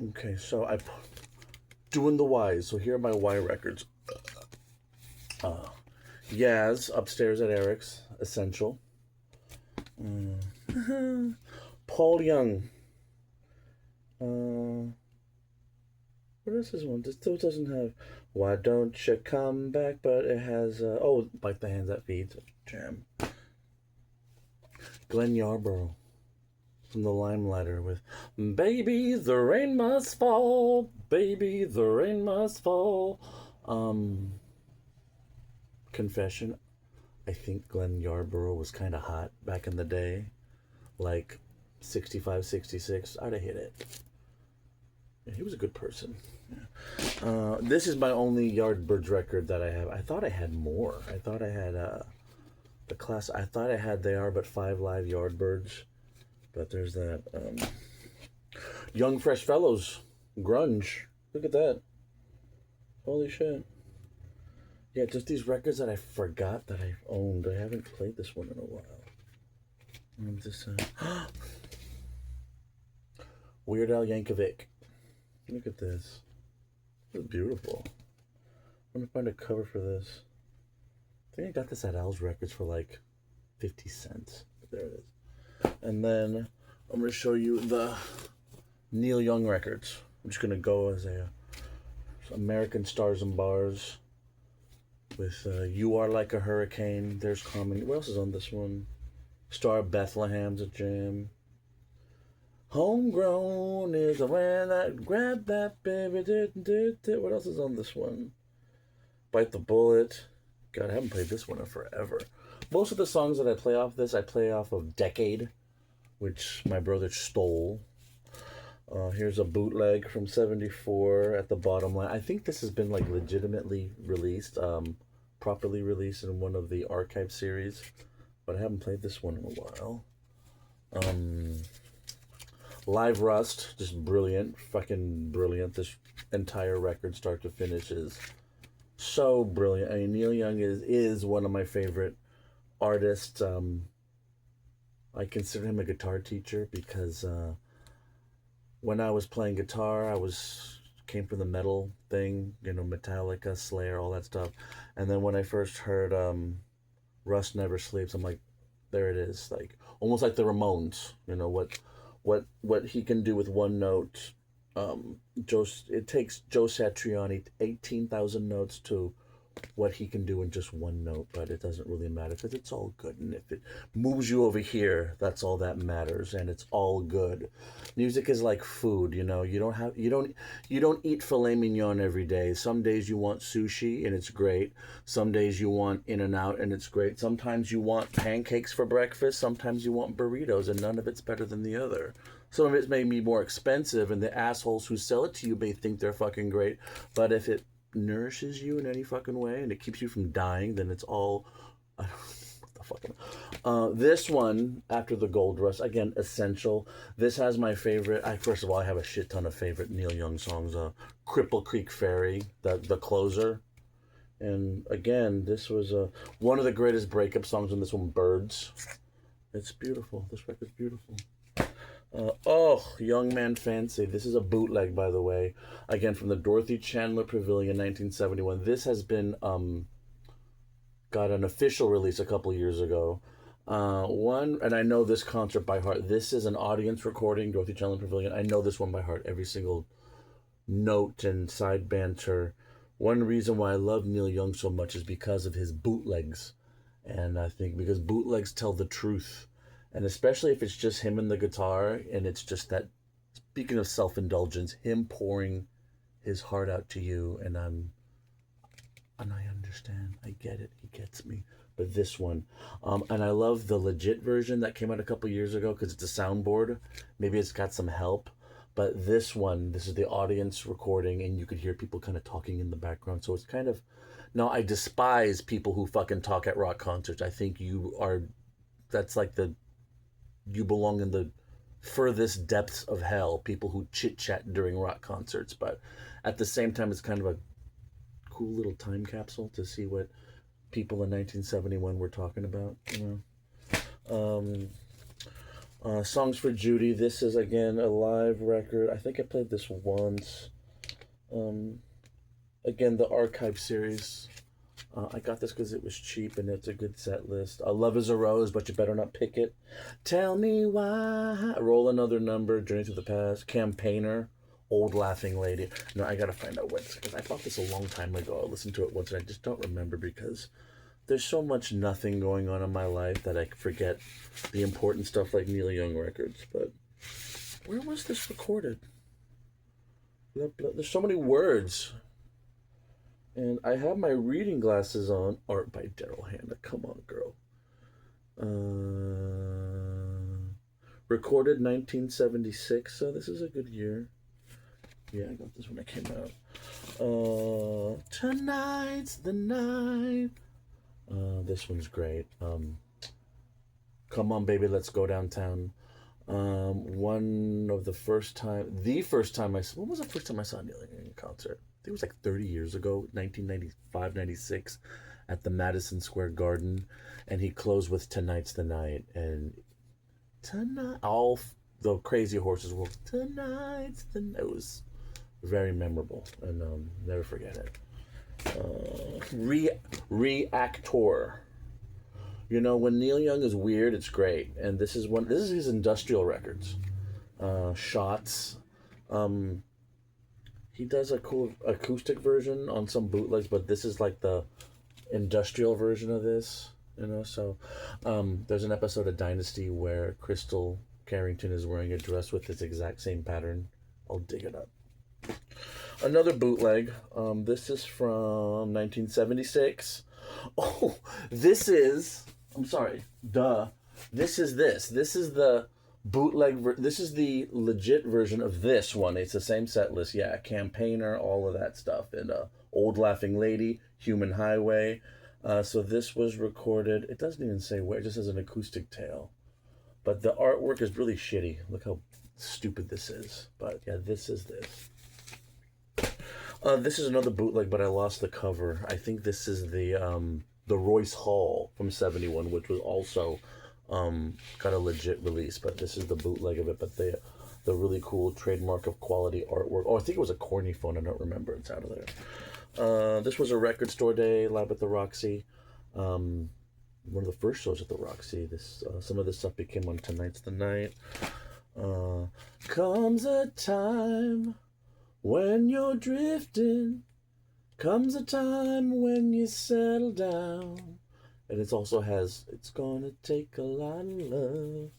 Okay, so doing the Ys. So here are my Y records. Yaz upstairs at Eric's Essential. Paul Young. Uh, what is this one? This still doesn't have. Why don't you come back? But it has. Bite the hands that feeds. Jam. Glenn Yarborough from the Limelighter with "Baby, the rain must fall. Baby, the rain must fall." Um, Confession. I think Glenn Yarborough was kind of hot back in the day, like 65, 66. I'd have hit it. Yeah, he was a good person. This is my only Yardbirds record that I have. I thought I had more. I thought I had the class. I thought I had They Are But Five live Yardbirds, but there's that. Young Fresh Fellows, grunge. Look at that. Holy shit. Yeah, just these records that I forgot that I owned. I haven't played this one in a while. This Weird Al Yankovic. Look at this. This is beautiful. I'm gonna find a cover for this. I think I got this at Al's Records for like 50 cents. There it is. And then I'm gonna show you the Neil Young records. I'm just gonna go as a American Stars and Bars with You Are Like a Hurricane. There's Carmen. What else is on this one? Star of Bethlehem's a jam. Homegrown is the man that grabbed that baby. What else is on this one? Bite the Bullet. God, I haven't played this one in forever. Most of the songs that I play off this, I play off of Decade, which my brother stole. Here's a bootleg from '74 at the bottom line. I think this has been like legitimately released, properly released in one of the archive series, but I haven't played this one in a while. Live Rust, just brilliant, fucking brilliant. This entire record, start to finish, is so brilliant. I mean, Neil Young is one of my favorite artists. I consider him a guitar teacher because when I was playing guitar, I was came from the metal thing, you know, Metallica, Slayer, all that stuff. And then when I first heard Rust Never Sleeps, I'm like, there it is, like almost like the Ramones. You know what he can do with one note. It takes Joe Satriani 18,000 notes to what he can do in just one note, but it doesn't really matter because it's all good. And if it moves you over here, that's all that matters, and it's all good. Music is like food, you know. You don't eat filet mignon every day. Some days you want sushi and it's great. Some days you want In-N-Out and it's great. Sometimes you want pancakes for breakfast. Sometimes you want burritos, and none of it's better than the other. Some of it may be more expensive, and the assholes who sell it to you may think they're fucking great. But if it nourishes you in any fucking way and it keeps you from dying, then it's all. What the fucking. This one, After the Gold Rush, again, essential. This has my favorite. First of all, I have a shit ton of favorite Neil Young songs. Cripple Creek Ferry, the closer. And again, this was one of the greatest breakup songs in this one, Birds. It's beautiful. This record's beautiful. Young Man Fancy. This is a bootleg, by the way. Again, from the Dorothy Chandler Pavilion, 1971. This has been got an official release a couple years ago. And I know this concert by heart. This is an audience recording, Dorothy Chandler Pavilion. I know this one by heart, every single note and side banter. One reason why I love Neil Young so much is because of his bootlegs. And I think because bootlegs tell the truth. And especially if it's just him and the guitar, and it's just that, speaking of self indulgence, him pouring his heart out to you, and I understand, I get it, he gets me. But this one, and I love the legit version that came out a couple years ago because it's a soundboard. Maybe it's got some help, but this one, this is the audience recording, and you could hear people kind of talking in the background. So it's kind of, now I despise people who fucking talk at rock concerts. I think that's like you belong in the furthest depths of hell, people who chit chat during rock concerts. But at the same time, it's kind of a cool little time capsule to see what people in 1971 were talking about, you know. Songs for Judy. This is again a live record. I think I played this once. Um, Again, the archive series. I got this because it was cheap and it's a good set list. Love is a Rose, but you better not pick it. Tell me why. Roll Another Number. Journey to the Past. Campaigner. Old Laughing Lady. No, I gotta find out what, because I bought this a long time ago. I listened to it once and I just don't remember because there's so much nothing going on in my life that I forget the important stuff like Neil Young records. But where was this recorded? There's so many words. And I have my reading glasses on. Art by Daryl Hannah. Come on, girl. Recorded 1976, so this is a good year. Yeah, I got this when it came out. Tonight's the night. This one's great. Come on, baby, let's go downtown. The first time I saw, when was the first time I saw Neil Young in concert? I think it was like 30 years ago, 1995, 96, at the Madison Square Garden, and he closed with Tonight's the Night, and tonight, all the Crazy Horses were Tonight's the Night. It was very memorable, and never forget it. Reactor. You know, when Neil Young is weird, it's great, and this is his industrial records. Shots. He does a cool acoustic version on some bootlegs, but this is like the industrial version of this. You know, so there's an episode of Dynasty where Crystal Carrington is wearing a dress with this exact same pattern. I'll dig it up. Another bootleg. This is from 1976. Oh, this is. I'm sorry. Duh. This is this. This is the bootleg. This is the legit version of this one. It's the same set list. Yeah, Campaigner, all of that stuff, and Old Laughing Lady, Human Highway. So this was recorded. It doesn't even say where. It just has an acoustic tale. But the artwork is really shitty. Look how stupid this is. But yeah, this is this. This is another bootleg, but I lost the cover. I think this is the Royce Hall from '71, which was also got a legit release. But this is the bootleg of it. But the really cool trademark of quality artwork. Oh, I think it was a corny phone. I don't remember. It's out of there. This was a record store day, live at the Roxy. One of the first shows at the Roxy. Some of this stuff became on Tonight's the Night. Comes a time when you're drifting, comes a time when you settle down. And it also has, it's gonna take a lot of love.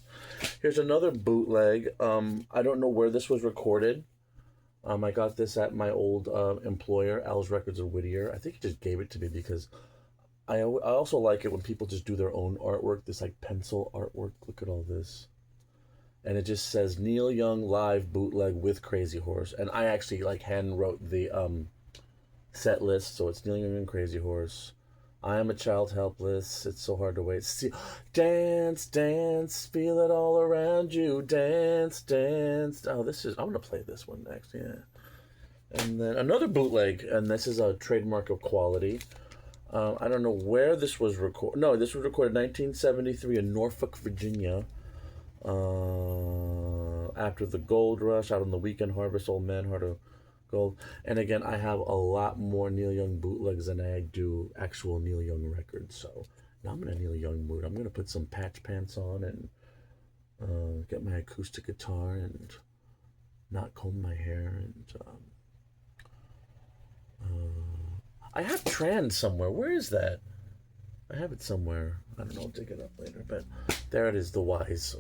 Here's another bootleg. I don't know where this was recorded. I got this at my old employer, Al's Records of Whittier. I think he just gave it to me because I also like it when people just do their own artwork, this like pencil artwork. Look at all this. And it just says Neil Young live bootleg with Crazy Horse. And I actually like hand wrote the set list. So it's Neil Young and Crazy Horse. I Am a Child Helpless. It's So Hard to Wait. See, dance, dance, feel it all around you. Dance, dance. Oh, I'm going to play this one next. Yeah. And then another bootleg. And this is a trademark of quality. I don't know where this was recorded. No, this was recorded in 1973 in Norfolk, Virginia. After the gold rush, out on the Weekend Harvest, Old Man Heart of Gold. And again, I have a lot more Neil Young bootlegs than I do actual Neil Young records. So now I'm in a Neil Young mood. I'm going to put some patch pants on and get my acoustic guitar and not comb my hair. And I have Trans somewhere. Where is that? I have it somewhere. I don't know. I'll dig it up later. But there it is, The Wise.